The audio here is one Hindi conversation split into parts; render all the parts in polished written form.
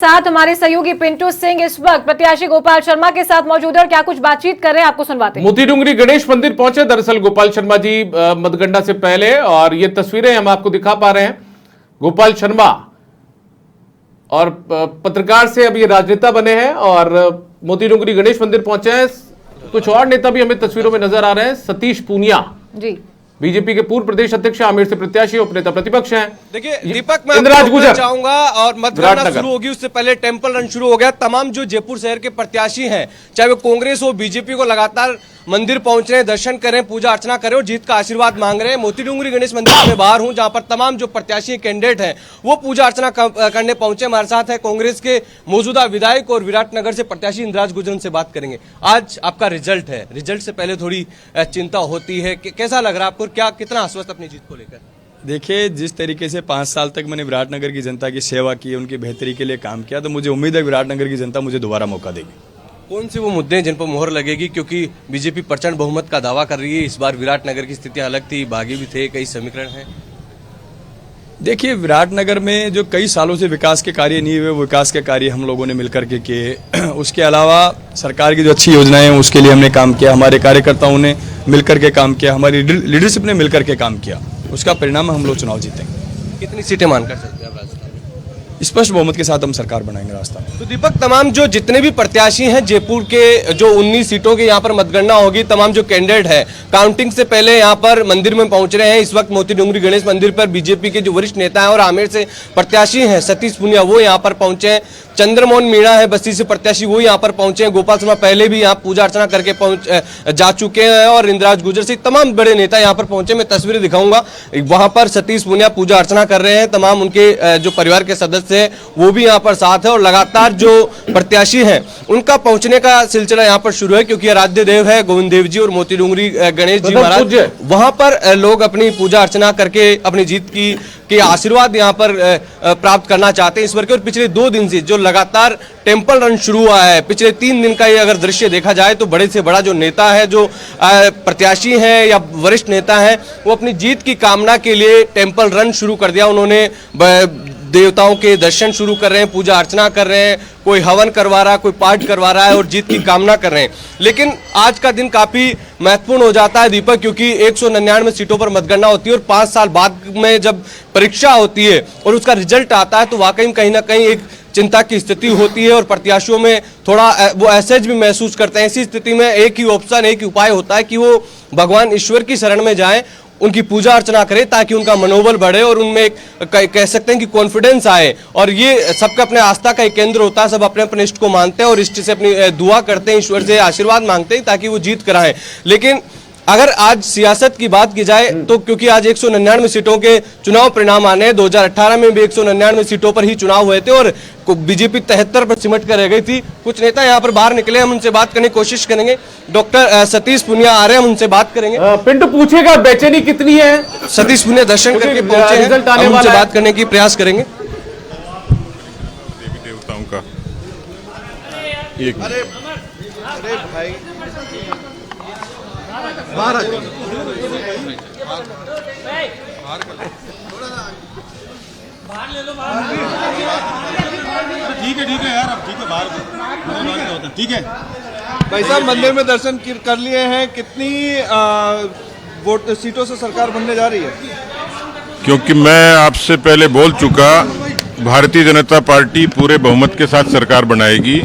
साथ हमारे सहयोगी पिंटू सिंह इस वक्त प्रत्याशी गोपाल शर्मा के साथ मौजूद है और क्या कुछ बातचीत कर रहे हैं आपको सुनवाते हैं। मोती डूंगरी गणेश मंदिर पहुंचे दरअसल गोपाल शर्मा जी मतगणना से पहले, और ये तस्वीरें हम आपको दिखा पा रहे हैं। गोपाल शर्मा और पत्रकार से अब ये राजनेता बने हैं और मोती डूंगरी गणेश मंदिर पहुंचे हैं। कुछ और नेता भी हमें तस्वीरों में नजर आ रहे हैं। सतीश पूनिया जी बीजेपी के पूर्व प्रदेश अध्यक्ष, आमेर से प्रत्याशी, उपनेता प्रतिपक्ष हैं। देखिए दीपक, मैं इंद्राज गुजर चाहूंगा और मतगणना शुरू होगी उससे पहले टेंपल रन शुरू हो गया। तमाम जो जयपुर शहर के प्रत्याशी हैं, चाहे वो कांग्रेस हो बीजेपी को, लगातार मंदिर पहुंच रहे हैं, दर्शन करें, पूजा अर्चना करें और जीत का आशीर्वाद मांग रहे हैं। मोती डूंगरी गणेश मंदिर में बाहर हूं जहां पर तमाम जो प्रत्याशी कैंडिडेट हैं वो पूजा अर्चना करने पहुंचे। हमारे साथ है कांग्रेस के मौजूदा विधायक और विराटनगर से प्रत्याशी इंद्राज गुजर, से बात करेंगे। आज आपका रिजल्ट है, रिजल्ट से पहले थोड़ी चिंता होती है, कैसा लग रहा है आपको, क्या कितना आश्वस्त अपनी जीत को लेकर? देखिए, जिस तरीके से 5 साल तक मैंने विराटनगर की जनता की सेवा की, उनकी बेहतरी के लिए काम किया, तो मुझे उम्मीद है विराटनगर की जनता मुझे दोबारा मौका देगी। कौन से वो मुद्दे हैं जिन पर मोहर लगेगी, क्योंकि बीजेपी प्रचंड बहुमत का दावा कर रही है? इस बार विराटनगर की स्थितियां अलग थी, बागी भी थे, कई समीकरण हैं। देखिए, विराटनगर में जो कई सालों से विकास के कार्य नहीं हुए, वो विकास के कार्य हम लोगों ने मिलकर के किए। उसके अलावा सरकार की जो अच्छी योजनाएं हैं उसके लिए हमने काम किया, हमारे कार्यकर्ताओं ने मिलकर के काम किया, हमारी लीडरशिप ने मिलकर के काम किया। उसका परिणाम हम लोग चुनाव जीतेंगे। कितनी सीटें मानकर सकते हैं आप राजस्थान में? स्पष्ट बहुमत के साथ हम सरकार बनाएंगे राजस्थान में। तो दीपक, तमाम जो जितने भी प्रत्याशी हैं जयपुर के, जो 19 सीटों के यहाँ पर मतगणना होगी, तमाम जो कैंडिडेट है काउंटिंग से पहले यहाँ पर मंदिर में पहुंच रहे हैं। इस वक्त मोती डूंगरी गणेश मंदिर पर बीजेपी के जो वरिष्ठ नेता हैं और आमेर से प्रत्याशी हैं सतीश पूनिया, वो यहाँ पर पहुंचे हैं। चंद्रमोहन मीणा है बस्ती से प्रत्याशी, वो यहाँ पर पहुंचे हैं। गोपाल शर्मा पहले भी यहाँ पूजा अर्चना करके जा चुके हैं और इंद्राज गुजर से तमाम बड़े नेता यहाँ पर पहुंचे। मैं तस्वीरें दिखाऊंगा, वहां पर सतीश पूनिया पूजा अर्चना कर रहे हैं, तमाम उनके जो परिवार के सदस्य हैं वो भी यहाँ पर साथ है और लगातार जो प्रत्याशी हैं उनका पहुंचने का सिलसिला यहाँ पर शुरू है, क्योंकि आराध्य देव है गोविंद देव जी और मोती डूंगरी गणेश जी महाराज, वहां पर लोग अपनी पूजा अर्चना करके अपनी जीत की आशीर्वाद यहाँ पर प्राप्त करना चाहते हैं ईश्वर के। और पिछले 2 दिन से जो लगातार टेंपल रन शुरू हुआ है, पिछले 3 दिन का ये अगर दृश्य देखा जाए तो बड़े से बड़ा जो नेता है, जो प्रत्याशी है या वरिष्ठ नेता है, वो अपनी जीत की कामना के लिए टेंपल रन शुरू कर दिया। उन्होंने देवताओं के दर्शन शुरू कर रहे हैं, पूजा अर्चना कर रहे हैं, कोई हवन करवा रहा है, कोई पाठ करवा रहा है और जीत की कामना कर रहे हैं। लेकिन आज का दिन काफी महत्वपूर्ण हो जाता है दीपक, क्योंकि 199 सीटों पर मतगणना होती है और 5 साल बाद में जब परीक्षा होती है और उसका रिजल्ट आता है तो वाकई में कहीं ना कहीं एक चिंता की स्थिति होती है और प्रत्याशियों में थोड़ा वो असहज भी महसूस करते हैं। ऐसी स्थिति में एक ही ऑप्शन, एक ही उपाय होता है कि वो भगवान ईश्वर की शरण में जाएं, उनकी पूजा अर्चना करें, ताकि उनका मनोबल बढ़े और उनमें एक कह सकते हैं कि कॉन्फिडेंस आए। और ये सबका अपने आस्था का एक केंद्र होता है, सब अपने अपने इष्ट को मानते हैं और इष्ट से अपनी दुआ करते हैं, ईश्वर से आशीर्वाद मांगते हैं ताकि वो जीत कराएं। लेकिन अगर आज सियासत की बात की जाए तो क्योंकि आज 199 सीटों के चुनाव परिणाम आने हैं, 2018 में भी 199 सीटों पर ही चुनाव हुए थे और बीजेपी 73 पर सिमट कर रह गई थी। कुछ नेता यहाँ पर बाहर निकले, हम उनसे बात करने की कोशिश करेंगे। डॉक्टर सतीश पूनिया आ रहे हैं, हम उनसे बात करेंगे। पिंटू पूछेगा बेचैनी कितनी है। सतीश पूनिया दर्शन करके पहुंचे हैं, हम उनसे बात करने की प्रयास करेंगे। देवी देवताओं का एक अरे भाई महाराज ठीक है यार, अब ठीक है, बाहर ठीक है भाई साहब, मंदिर में दर्शन कर लिए हैं। कितनी वोट सीटों से सरकार बनने जा रही है? क्योंकि मैं आपसे पहले बोल चुका, भारतीय जनता पार्टी पूरे बहुमत के साथ सरकार बनाएगी।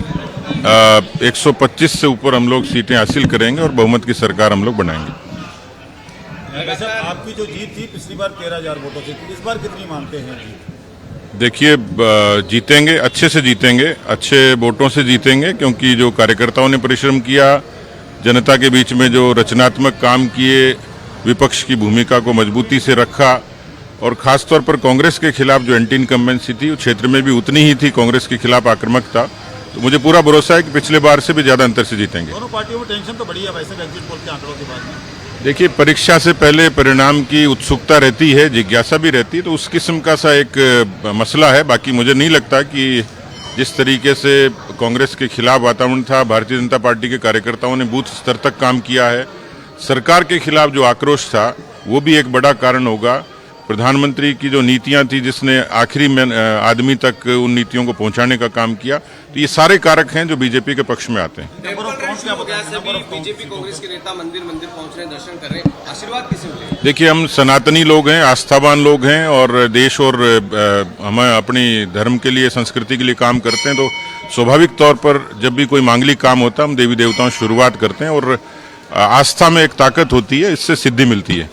125 से ऊपर हम लोग सीटें हासिल करेंगे और बहुमत की सरकार हम लोग बनाएंगे। आपकी जो जीत थी पिछली बार 13,000 वोटों से, इस बार कितनी मानते हैं जीत? देखिए, जीतेंगे, अच्छे से जीतेंगे, अच्छे वोटों से जीतेंगे, क्योंकि जो कार्यकर्ताओं ने परिश्रम किया, जनता के बीच में जो रचनात्मक काम किए, विपक्ष की भूमिका को मजबूती से रखा और खासतौर पर कांग्रेस के खिलाफ जो एंटी इनकम्बेंसी थी, क्षेत्र में भी उतनी ही थी कांग्रेस के खिलाफ आक्रामकता। तो मुझे पूरा भरोसा है कि पिछले बार से भी ज्यादा अंतर से जीतेंगे। दोनों पार्टियों में टेंशन तो बढ़ी है वैसे एग्जिट पोल के आंकड़ों के बाद में। देखिए, परीक्षा से पहले परिणाम की उत्सुकता रहती है, जिज्ञासा भी रहती है, तो उस किस्म का सा एक मसला है। बाकी मुझे नहीं लगता कि जिस तरीके से कांग्रेस के खिलाफ वातावरण था, भारतीय जनता पार्टी के कार्यकर्ताओं ने बूथ स्तर तक काम किया है, सरकार के खिलाफ जो आक्रोश था वो भी एक बड़ा कारण होगा। प्रधानमंत्री की जो नीतियां थी, जिसने आखिरी आदमी तक उन नीतियों को पहुंचाने का काम किया, तो ये सारे कारक हैं जो बीजेपी के पक्ष में आते हैं। बीजेपी कांग्रेस के नेता मंदिर पहुंच रहे हैं, दर्शन कर रहे हैं, आशीर्वाद किसे मिले? देखिए, हम सनातनी लोग हैं, आस्थावान लोग हैं और देश और हम अपनी धर्म के लिए, संस्कृति के लिए काम करते हैं, तो स्वाभाविक तौर पर जब भी कोई मांगलिक काम होता है हम देवी देवताओं से शुरुआत करते हैं और आस्था में एक ताकत होती है, इससे सिद्धि मिलती है।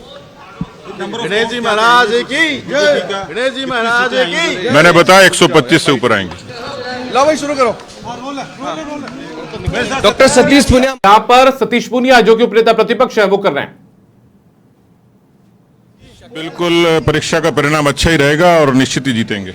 गणेश जी महाराज की जय, गणेश जी महाराज की। मैंने बताया 125 से ऊपर आएंगे। लो भाई, शुरू करो। डॉक्टर सतीश पुनिया यहां पर सतीश पूनिया जो कि उपनेता प्रतिपक्ष है वो कर रहे हैं। बिल्कुल परीक्षा का परिणाम अच्छा ही रहेगा और निश्चित ही जीतेंगे।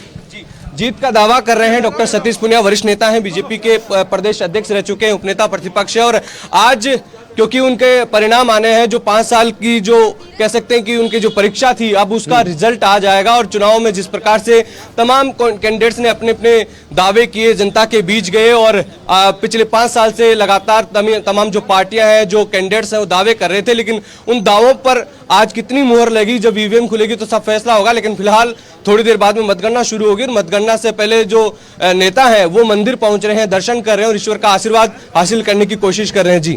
जीत का दावा कर रहे हैं डॉक्टर सतीश पुनिया, वरिष्ठ नेता हैं, बीजेपी के प्रदेश अध्यक्ष रह चुके हैं, उपनेता प्रतिपक्ष है। और आज क्योंकि उनके परिणाम आने हैं, जो 5 साल की जो कह सकते हैं कि उनकी जो परीक्षा थी, अब उसका रिजल्ट आ जाएगा और चुनाव में जिस प्रकार से तमाम कैंडिडेट्स ने अपने अपने दावे किए, जनता के बीच गए और पिछले 5 साल से लगातार तमाम जो पार्टियां हैं, जो कैंडिडेट्स हैं, वो दावे कर रहे थे, लेकिन उन दावों पर आज कितनी मुहर लगी, जब ईवीएम खुलेगी तो सब फैसला होगा। लेकिन फिलहाल थोड़ी देर बाद में मतगणना शुरू होगी और मतगणना से पहले जो नेता हैं वो मंदिर पहुंच रहे हैं, दर्शन कर रहे हैं और ईश्वर का आशीर्वाद हासिल करने की कोशिश कर रहे हैं। जी।